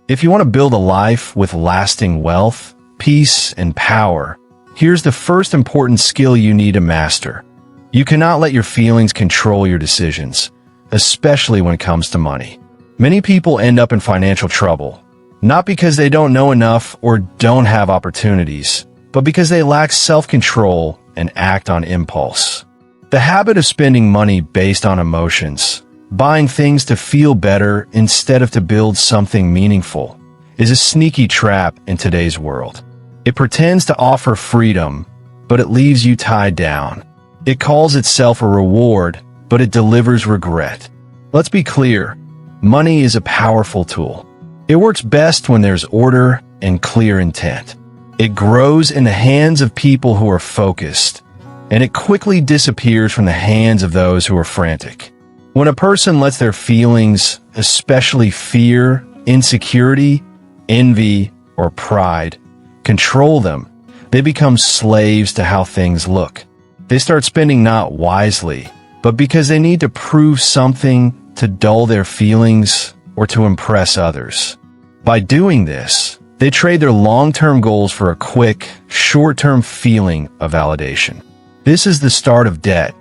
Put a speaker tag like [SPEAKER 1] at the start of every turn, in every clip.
[SPEAKER 1] If you want to build a life with lasting wealth, peace, and power, here's the first important skill you need to master. You cannot let your feelings control your decisions, especially when it comes to money. Many people end up in financial trouble, not because they don't know enough or don't have opportunities, but because they lack self-control and act on impulse. The habit of spending money based on emotions, buying things to feel better instead of to build something meaningful, is a sneaky trap in today's world. It pretends to offer freedom, but it leaves you tied down. It calls itself a reward, but it delivers regret. Let's be clear, money is a powerful tool. It works best when there's order and clear intent. It grows in the hands of people who are focused, and it quickly disappears from the hands of those who are frantic. When a person lets their feelings, especially fear, insecurity, envy, or pride, control them, they become slaves to how things look. They start spending not wisely, but because they need to prove something, to dull their feelings, or to impress others. By doing this, they trade their long-term goals for a quick, short-term feeling of validation. This is the start of debt,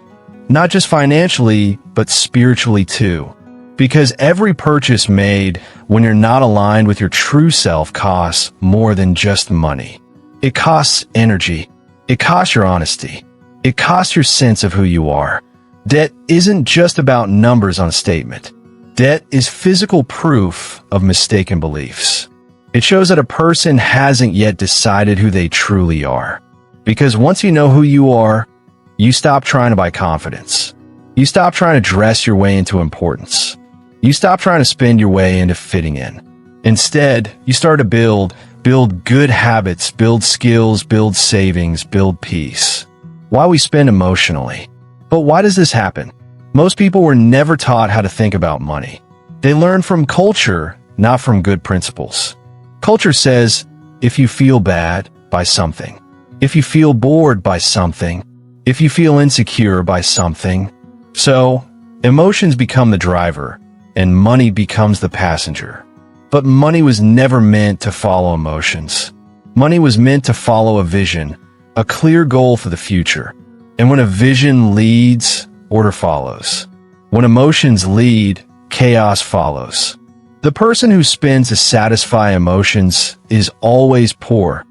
[SPEAKER 1] not just financially, but spiritually too. Because every purchase made when you're not aligned with your true self costs more than just money. It costs energy. It costs your honesty. It costs your sense of who you are. Debt isn't just about numbers on a statement. Debt is physical proof of mistaken beliefs. It shows that a person hasn't yet decided who they truly are. Because once you know who you are, you stop trying to buy confidence. You stop trying to dress your way into importance. You stop trying to spend your way into fitting in. Instead, you start to build good habits, build skills, build savings, build peace. Why we spend emotionally. But why does this happen? Most people were never taught how to think about money. They learn from culture, not from good principles. Culture says, if you feel bad, buy something. If you feel bored, buy something. If you feel insecure, buy something. So, emotions become the driver, and money becomes the passenger. But money was never meant to follow emotions. Money was meant to follow a vision, a clear goal for the future. And when a vision leads, order follows. When emotions lead, chaos follows. The person who spends to satisfy emotions is always poor,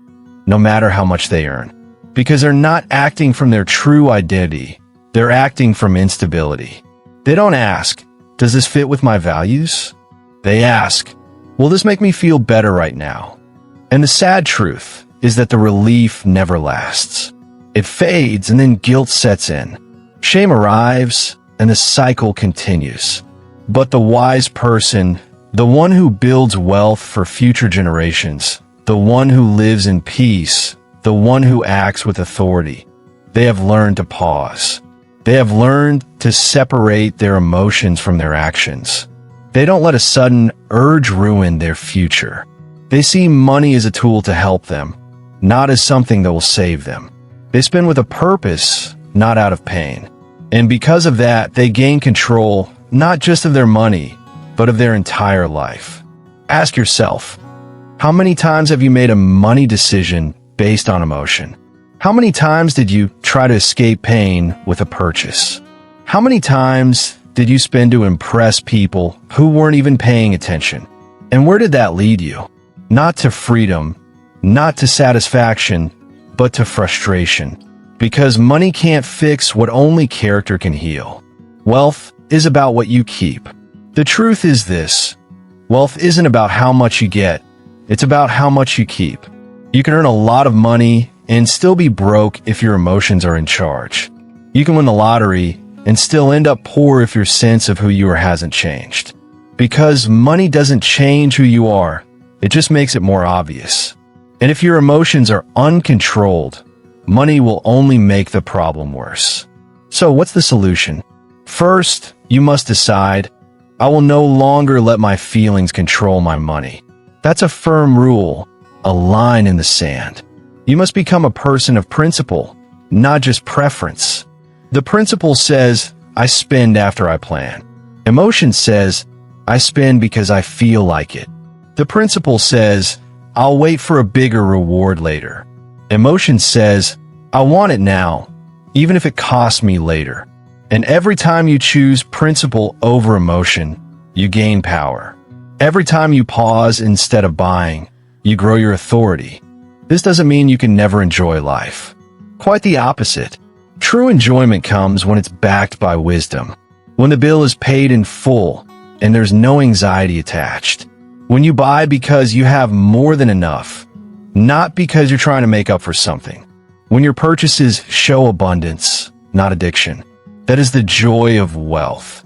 [SPEAKER 1] no matter how much they earn. Because they're not acting from their true identity. They're acting from instability. They don't ask, does this fit with my values? They ask, will this make me feel better right now? And the sad truth is that the relief never lasts. It fades and then guilt sets in. Shame arrives and the cycle continues. But the wise person, the one who builds wealth for future generations, the one who lives in peace, the one who acts with authority, they have learned to pause. They have learned to separate their emotions from their actions. They don't let a sudden urge ruin their future. They see money as a tool to help them, not as something that will save them. They spend with a purpose, not out of pain. And because of that, they gain control, not just of their money, but of their entire life. Ask yourself, how many times have you made a money decision based on emotion? How many times did you try to escape pain with a purchase? How many times did you spend to impress people who weren't even paying attention? And where did that lead you? Not to freedom, not to satisfaction, but to frustration. Because money can't fix what only character can heal. Wealth is about what you keep. The truth is this: wealth isn't about how much you get, it's about how much you keep. You can earn a lot of money and still be broke if your emotions are in charge. You can win the lottery and still end up poor if your sense of who you are hasn't changed. Because money doesn't change who you are, it just makes it more obvious. And if your emotions are uncontrolled, money will only make the problem worse. So what's the solution? First, you must decide, I will no longer let my feelings control my money. That's a firm rule, a line in the sand. You must become a person of principle, not just preference. The principle says, I spend after I plan. Emotion says, I spend because I feel like it. The principle says, I'll wait for a bigger reward later. Emotion says, I want it now, even if it costs me later. And every time you choose principle over emotion, you gain power. Every time you pause instead of buying, you grow your authority. This doesn't mean you can never enjoy life. Quite the opposite. True enjoyment comes when it's backed by wisdom, when the bill is paid in full and there's no anxiety attached. When you buy because you have more than enough, not because you're trying to make up for something. When your purchases show abundance, not addiction. That is the joy of wealth.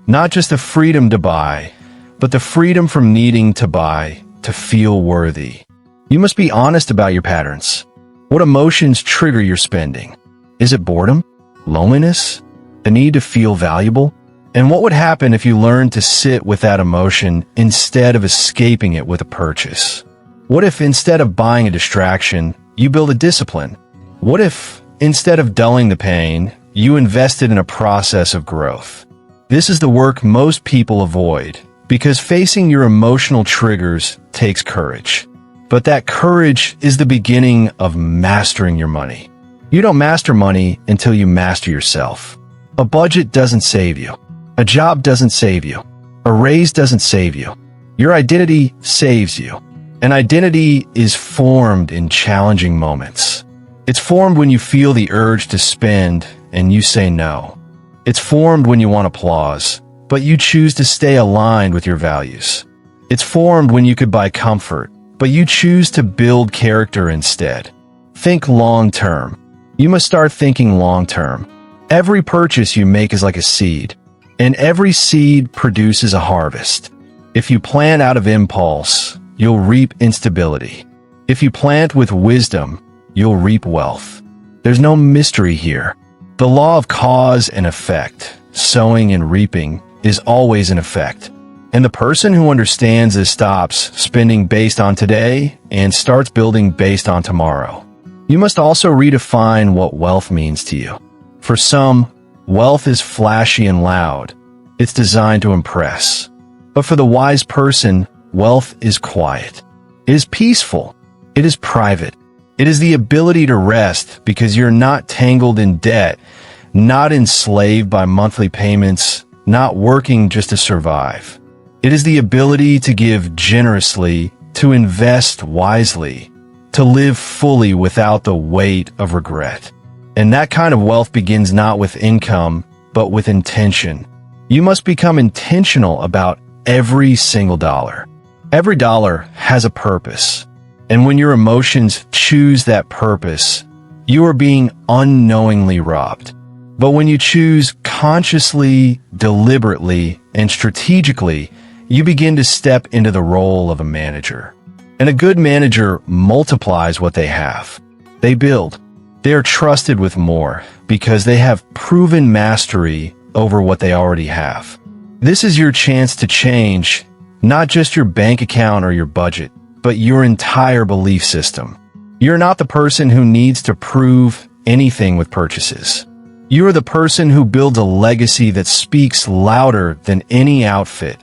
[SPEAKER 1] Not just the freedom to buy, but the freedom from needing to buy to feel worthy. You must be honest about your patterns. What emotions trigger your spending? Is it boredom? Loneliness? The need to feel valuable? And what would happen if you learned to sit with that emotion instead of escaping it with a purchase? What if instead of buying a distraction, you build a discipline? What if instead of dulling the pain, you invested in a process of growth? This is the work most people avoid because facing your emotional triggers takes courage. But that courage is the beginning of mastering your money. You don't master money until you master yourself. A budget doesn't save you. A job doesn't save you. A raise doesn't save you. Your identity saves you. An identity is formed in challenging moments. It's formed when you feel the urge to spend and you say no. It's formed when you want applause, but you choose to stay aligned with your values. It's formed when you could buy comfort, but you choose to build character instead. Think long-term. You must start thinking long-term. Every purchase you make is like a seed, and every seed produces a harvest. If you plant out of impulse, you'll reap instability. If you plant with wisdom, you'll reap wealth. There's no mystery here. The law of cause and effect, sowing and reaping, is always in effect. And the person who understands this stops spending based on today and starts building based on tomorrow. You must also redefine what wealth means to you. For some, wealth is flashy and loud. It's designed to impress. But for the wise person, wealth is quiet. It is peaceful. It is private. It is the ability to rest because you're not tangled in debt, not enslaved by monthly payments, not working just to survive. It is the ability to give generously, to invest wisely, to live fully without the weight of regret. And that kind of wealth begins not with income, but with intention. You must become intentional about every single dollar. Every dollar has a purpose. And when your emotions choose that purpose, you are being unknowingly robbed. But when you choose consciously, deliberately, and strategically, you begin to step into the role of a manager. And a good manager multiplies what they have. They build. They are trusted with more because they have proven mastery over what they already have. This is your chance to change not just your bank account or your budget, but your entire belief system. You're not the person who needs to prove anything with purchases. You are the person who builds a legacy that speaks louder than any outfit,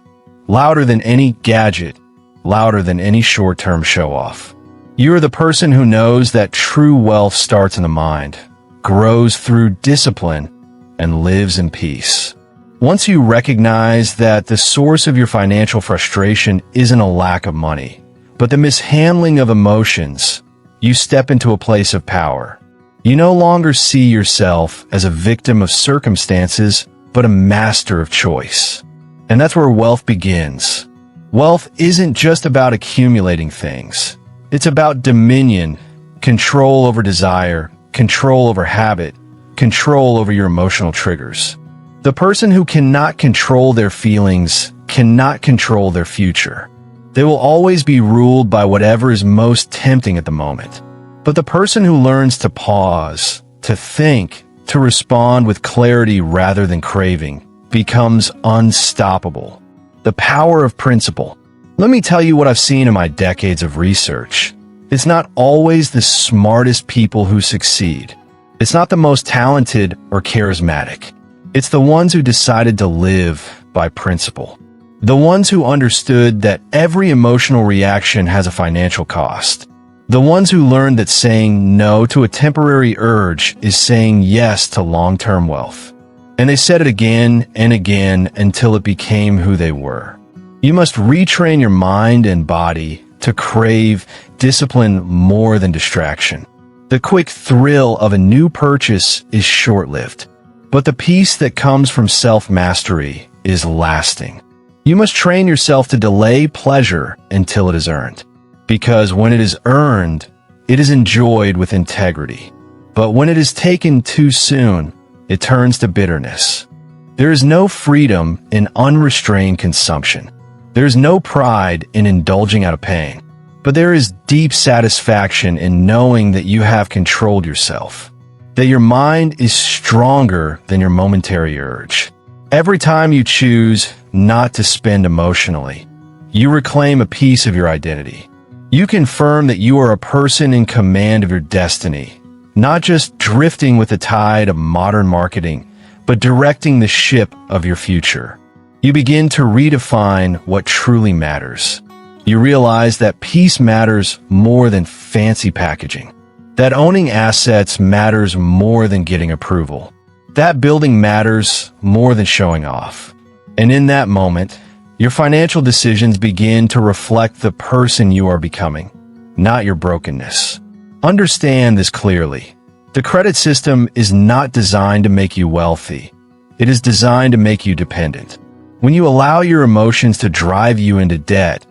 [SPEAKER 1] louder than any gadget, louder than any short-term show-off. You are the person who knows that true wealth starts in the mind, grows through discipline, and lives in peace. Once you recognize that the source of your financial frustration isn't a lack of money, but the mishandling of emotions, you step into a place of power. You no longer see yourself as a victim of circumstances, but a master of choice. And that's where wealth begins. Wealth isn't just about accumulating things. It's about dominion, control over desire, control over habit, control over your emotional triggers. The person who cannot control their feelings cannot control their future. They will always be ruled by whatever is most tempting at the moment. But the person who learns to pause, to think, to respond with clarity rather than craving, becomes unstoppable. The power of principle. Let me tell you what I've seen in my decades of research. It's not always the smartest people who succeed. It's not the most talented or charismatic. It's the ones who decided to live by principle. The ones who understood that every emotional reaction has a financial cost. The ones who learned that saying no to a temporary urge is saying yes to long-term wealth. And they said it again and again until it became who they were. You must retrain your mind and body to crave discipline more than distraction. The quick thrill of a new purchase is short-lived, but the peace that comes from self-mastery is lasting. You must train yourself to delay pleasure until it is earned, because when it is earned, it is enjoyed with integrity. But when it is taken too soon, it turns to bitterness. There is no freedom in unrestrained consumption. There is no pride in indulging out of pain. But there is deep satisfaction in knowing that you have controlled yourself, that your mind is stronger than your momentary urge. Every time you choose not to spend emotionally, you reclaim a piece of your identity. You confirm that you are a person in command of your destiny, not just drifting with the tide of modern marketing, but directing the ship of your future. You begin to redefine what truly matters. You realize that peace matters more than fancy packaging, that owning assets matters more than getting approval, that building matters more than showing off. And in that moment, your financial decisions begin to reflect the person you are becoming, not your brokenness. Understand this clearly. The credit system is not designed to make you wealthy. It is designed to make you dependent. When you allow your emotions to drive you into debt,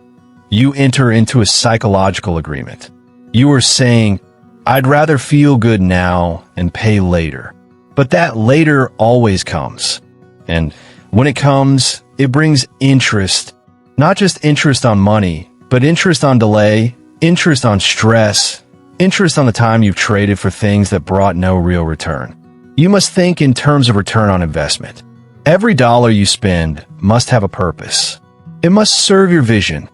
[SPEAKER 1] you enter into a psychological agreement. You are saying, I'd rather feel good now and pay later. But that later always comes. And when it comes, it brings interest, not just interest on money, but interest on delay, interest on stress, interest on the time you've traded for things that brought no real return. You must think in terms of return on investment. Every dollar you spend must have a purpose. It must serve your vision,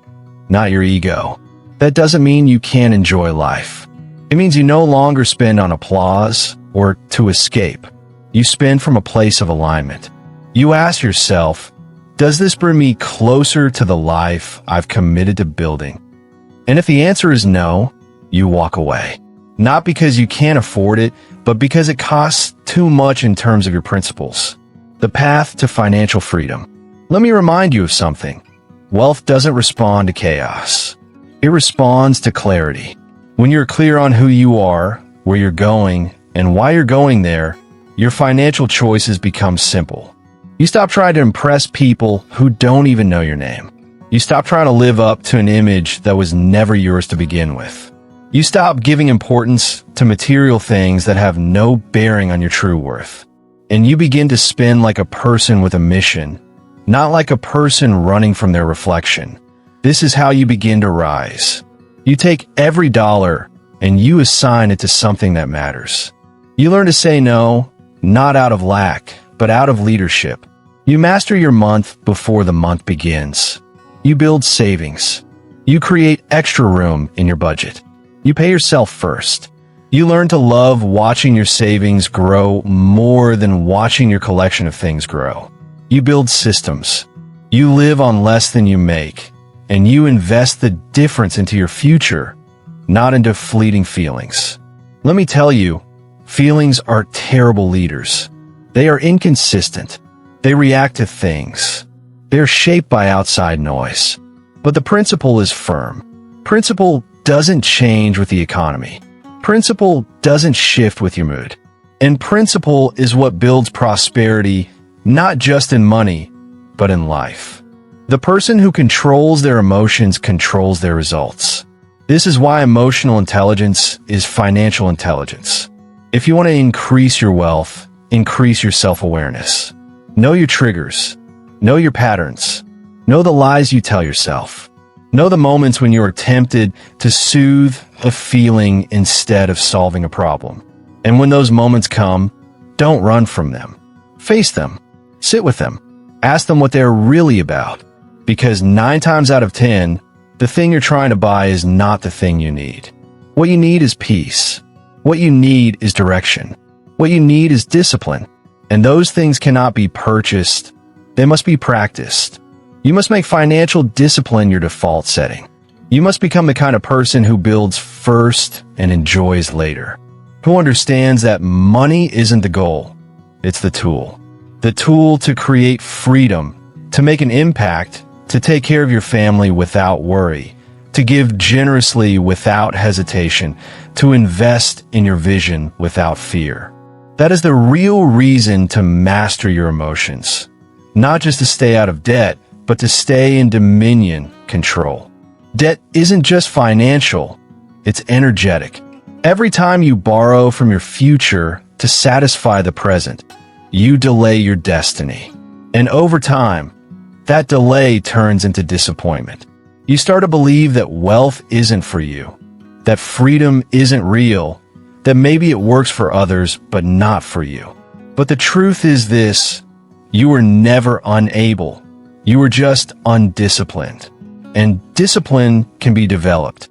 [SPEAKER 1] not your ego. That doesn't mean you can't enjoy life. It means you no longer spend on applause or to escape. You spend from a place of alignment. You ask yourself, does this bring me closer to the life I've committed to building? And if the answer is no, you walk away. Not because you can't afford it, but because it costs too much in terms of your principles. The path to financial freedom. Let me remind you of something. Wealth doesn't respond to chaos. It responds to clarity. When you're clear on who you are, where you're going, and why you're going there, your financial choices become simple. You stop trying to impress people who don't even know your name. You stop trying to live up to an image that was never yours to begin with. You stop giving importance to material things that have no bearing on your true worth. And you begin to spend like a person with a mission, not like a person running from their reflection. This is how you begin to rise. You take every dollar and you assign it to something that matters. You learn to say no, not out of lack, but out of leadership. You master your month before the month begins. You build savings. You create extra room in your budget. You pay yourself first. You learn to love watching your savings grow more than watching your collection of things grow. You build systems. You live on less than you make, and you invest the difference into your future, not into fleeting feelings. Let me tell you, feelings are terrible leaders. They are inconsistent. They react to things. They are shaped by outside noise. But the principle is firm. Principle doesn't change with the economy. Principle doesn't shift with your mood. And principle is what builds prosperity, not just in money, but in life. The person who controls their emotions controls their results. This is why emotional intelligence is financial intelligence. If you want to increase your wealth, increase your self-awareness. Know your triggers. Know your patterns. Know the lies you tell yourself. Know the moments when you are tempted to soothe a feeling instead of solving a problem. And when those moments come, don't run from them. Face them. Sit with them. Ask them what they're really about. Because 9 times out of 10, the thing you're trying to buy is not the thing you need. What you need is peace. What you need is direction. What you need is discipline. And those things cannot be purchased. They must be practiced. You must make financial discipline your default setting. You must become the kind of person who builds first and enjoys later, who understands that money isn't the goal, it's the tool. The tool to create freedom, to make an impact, to take care of your family without worry, to give generously without hesitation, to invest in your vision without fear. That is the real reason to master your emotions. Not just to stay out of debt, but to stay in dominion, control. Debt isn't just financial, it's energetic. Every time you borrow from your future to satisfy the present, you delay your destiny. And over time, that delay turns into disappointment. You start to believe that wealth isn't for you, that freedom isn't real, that maybe it works for others, but not for you. But the truth is this: you were never unable. You were just undisciplined. And discipline can be developed.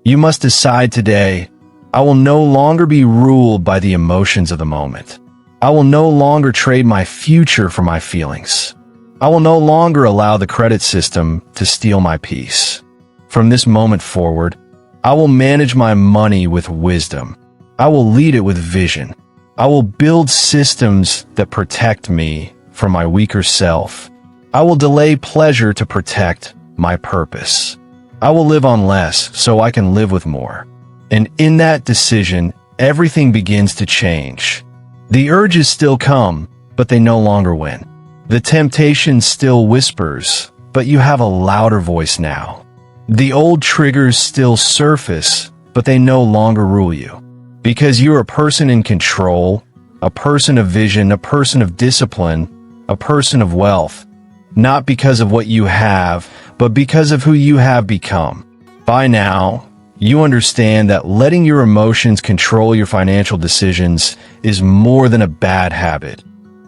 [SPEAKER 1] You must decide today, I will no longer be ruled by the emotions of the moment. I will no longer trade my future for my feelings. I will no longer allow the credit system to steal my peace. From this moment forward, I will manage my money with wisdom. I will lead it with vision. I will build systems that protect me from my weaker self. I will delay pleasure to protect my purpose. I will live on less so I can live with more. And in that decision, everything begins to change. The urges still come, but they no longer win. The temptation still whispers, but you have a louder voice now. The old triggers still surface, but they no longer rule you. Because you're a person in control, a person of vision, a person of discipline, a person of wealth. Not because of what you have, but because of who you have become. By now, you understand that letting your emotions control your financial decisions is more than a bad habit.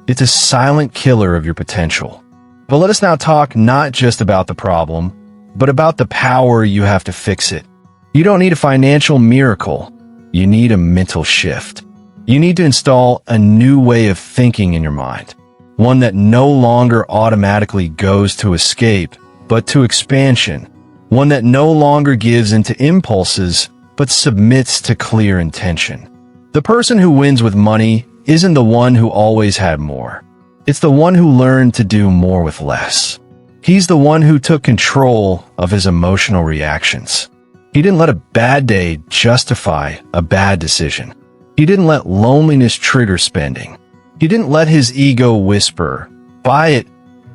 [SPEAKER 1] It's a silent killer of your potential. But let us now talk not just about the problem, but about the power you have to fix it. You don't need a financial miracle. You need a mental shift. You need to install a new way of thinking in your mind. One that no longer automatically goes to escape, but to expansion. One that no longer gives into impulses, but submits to clear intention. The person who wins with money isn't the one who always had more. It's the one who learned to do more with less. He's the one who took control of his emotional reactions. He didn't let a bad day justify a bad decision. He didn't let loneliness trigger spending. He didn't let his ego whisper, "Buy it,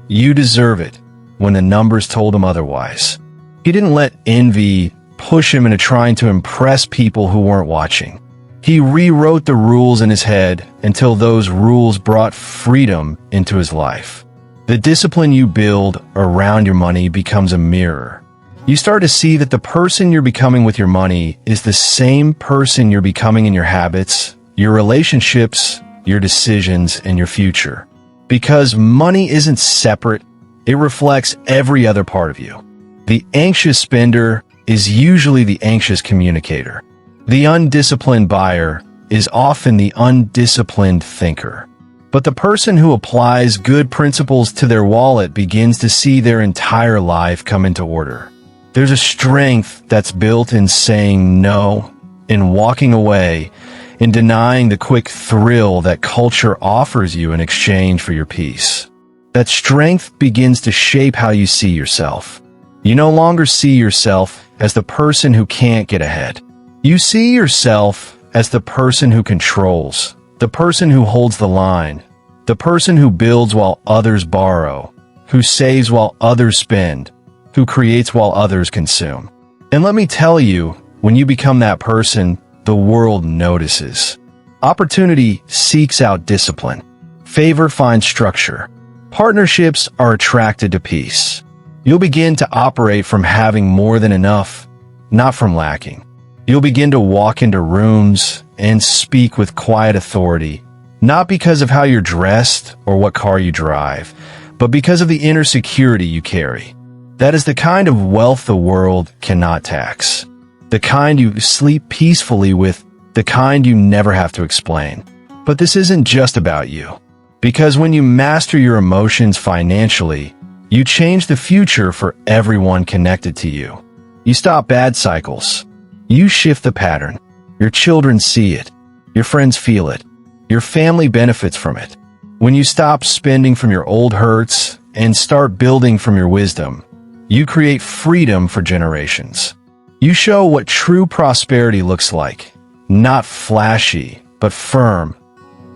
[SPEAKER 1] you deserve it," when the numbers told him otherwise. He didn't let envy push him into trying to impress people who weren't watching. He rewrote the rules in his head until those rules brought freedom into his life. The discipline you build around your money becomes a mirror. You start to see that the person you're becoming with your money is the same person you're becoming in your habits, your relationships, your decisions, and your future. Because money isn't separate, it reflects every other part of you. The anxious spender is usually the anxious communicator. The undisciplined buyer is often the undisciplined thinker. But the person who applies good principles to their wallet begins to see their entire life come into order. There's a strength that's built in saying no, in walking away, in denying the quick thrill that culture offers you in exchange for your peace. That strength begins to shape how you see yourself. You no longer see yourself as the person who can't get ahead. You see yourself as the person who controls, the person who holds the line, the person who builds while others borrow, who saves while others spend, who creates while others consume. And let me tell you, when you become that person, the world notices. Opportunity seeks out discipline. Favor finds structure. Partnerships are attracted to peace. You'll begin to operate from having more than enough, not from lacking. You'll begin to walk into rooms and speak with quiet authority, not because of how you're dressed or what car you drive, but because of the inner security you carry. That is the kind of wealth the world cannot tax. The kind you sleep peacefully with, the kind you never have to explain. But this isn't just about you. Because when you master your emotions financially, You change the future for everyone connected to you. You stop bad cycles. You shift the pattern. Your children see it. Your friends feel it. Your family benefits from it. When you stop spending from your old hurts and start building from your wisdom, you create freedom for generations. You show what true prosperity looks like. Not flashy, but firm.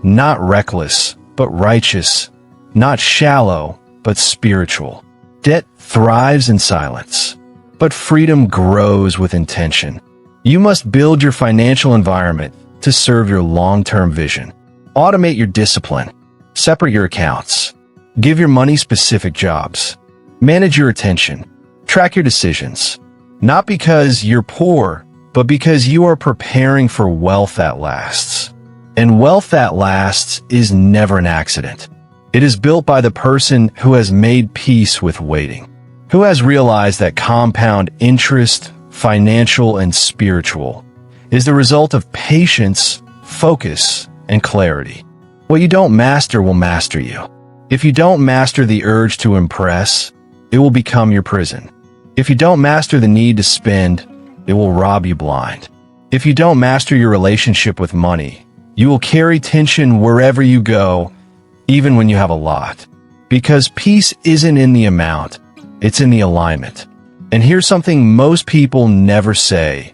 [SPEAKER 1] Not reckless, but righteous. Not shallow, but spiritual. Debt thrives in silence, but freedom grows with intention. You must build your financial environment to serve your long-term vision. Automate your discipline. Separate your accounts. Give your money specific jobs. Manage your attention. Track your decisions. Not because you're poor, but because you are preparing for wealth that lasts. And wealth that lasts is never an accident. It is built by the person who has made peace with waiting, who has realized that compound interest, financial and spiritual, is the result of patience, focus, and clarity. What you don't master will master you. If you don't master the urge to impress, it will become your prison. If you don't master the need to spend, it will rob you blind. If you don't master your relationship with money, you will carry tension wherever you go, even when you have a lot. Because peace isn't in the amount, it's in the alignment. And here's something most people never say.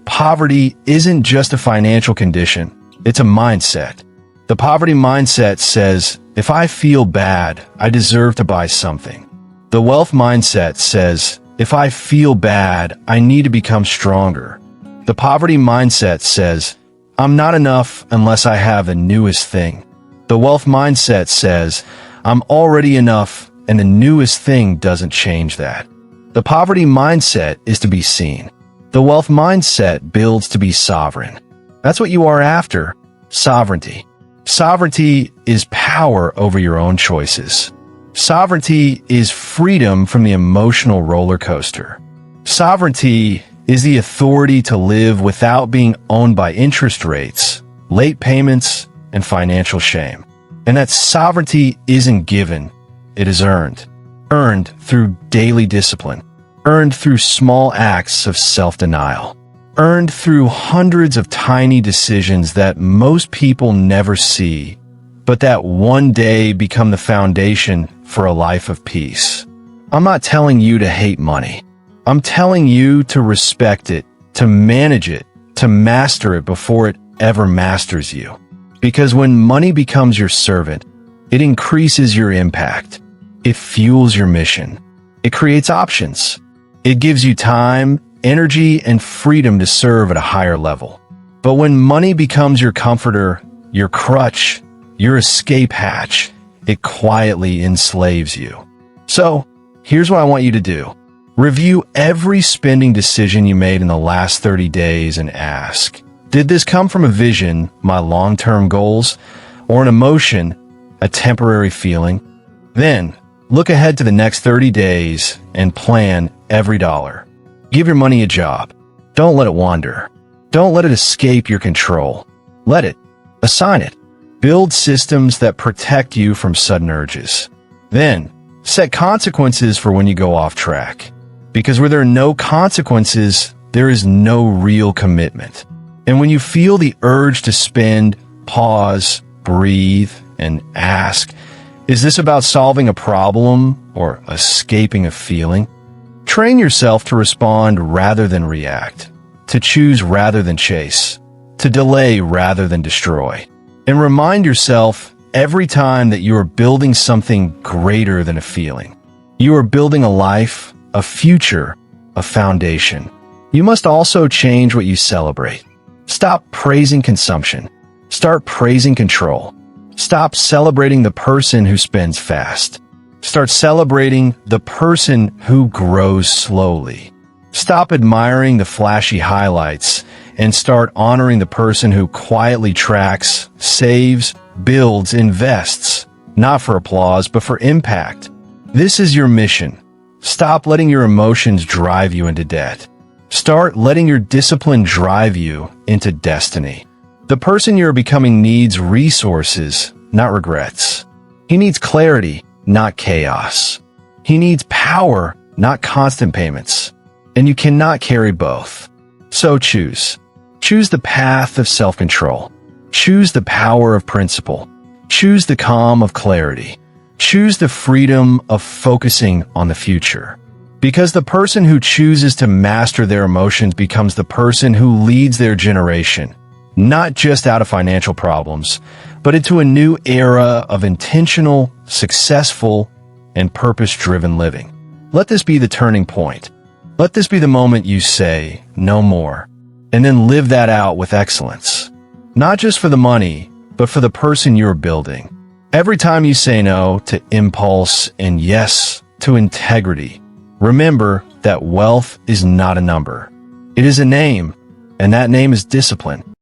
[SPEAKER 1] Poverty isn't just a financial condition, it's a mindset. The poverty mindset says, if I feel bad, I deserve to buy something. The wealth mindset says, if I feel bad, I need to become stronger. The poverty mindset says, I'm not enough unless I have the newest thing. The wealth mindset says, I'm already enough and the newest thing doesn't change that. The poverty mindset is to be seen. The wealth mindset builds to be sovereign. That's what you are after, sovereignty. Sovereignty is power over your own choices. Sovereignty is freedom from the emotional roller coaster. Sovereignty is the authority to live without being owned by interest rates, late payments, and financial shame. And that sovereignty isn't given, it is earned. Earned through daily discipline. Earned through small acts of self-denial. Earned through hundreds of tiny decisions that most people never see, but that one day become the foundation for a life of peace. I'm not telling you to hate money. I'm telling you to respect it, to manage it, to master it before it ever masters you. Because when money becomes your servant, it increases your impact. It fuels your mission. It creates options. It gives you time, energy, and freedom to serve at a higher level. But when money becomes your comforter, your crutch, your escape hatch, it quietly enslaves you. So, here's what I want you to do. Review every spending decision you made in the last 30 days and ask, did this come from a vision, my long-term goals, or an emotion, a temporary feeling? Then, look ahead to the next 30 days and plan every dollar. Give your money a job. Don't let it wander. Don't let it escape your control. Let it. Assign it. Build systems that protect you from sudden urges. Then, set consequences for when you go off track. Because where there are no consequences, there is no real commitment. And when you feel the urge to spend, pause, breathe, and ask, is this about solving a problem or escaping a feeling? Train yourself to respond rather than react, to choose rather than chase, to delay rather than destroy. And remind yourself every time that you are building something greater than a feeling. You are building a life, a future, a foundation. You must also change what you celebrate. Stop praising consumption. Start praising control. Stop celebrating the person who spends fast. Start celebrating the person who grows slowly. Stop admiring the flashy highlights and start honoring the person who quietly tracks, saves, builds, invests, not for applause, but for impact. This is your mission. Stop letting your emotions drive you into debt. Start letting your discipline drive you into destiny. The person you're becoming needs resources, not regrets. He needs clarity, not chaos. He needs power, not constant payments. And you cannot carry both. So choose. Choose the path of self-control. Choose the power of principle. Choose the calm of clarity. Choose the freedom of focusing on the future. Because the person who chooses to master their emotions becomes the person who leads their generation, not just out of financial problems, but into a new era of intentional, successful, and purpose-driven living. Let this be the turning point. Let this be the moment you say, no more, and then live that out with excellence. Not just for the money, but for the person you're building. Every time you say no to impulse and yes to integrity, remember that wealth is not a number. It is a name, and that name is discipline.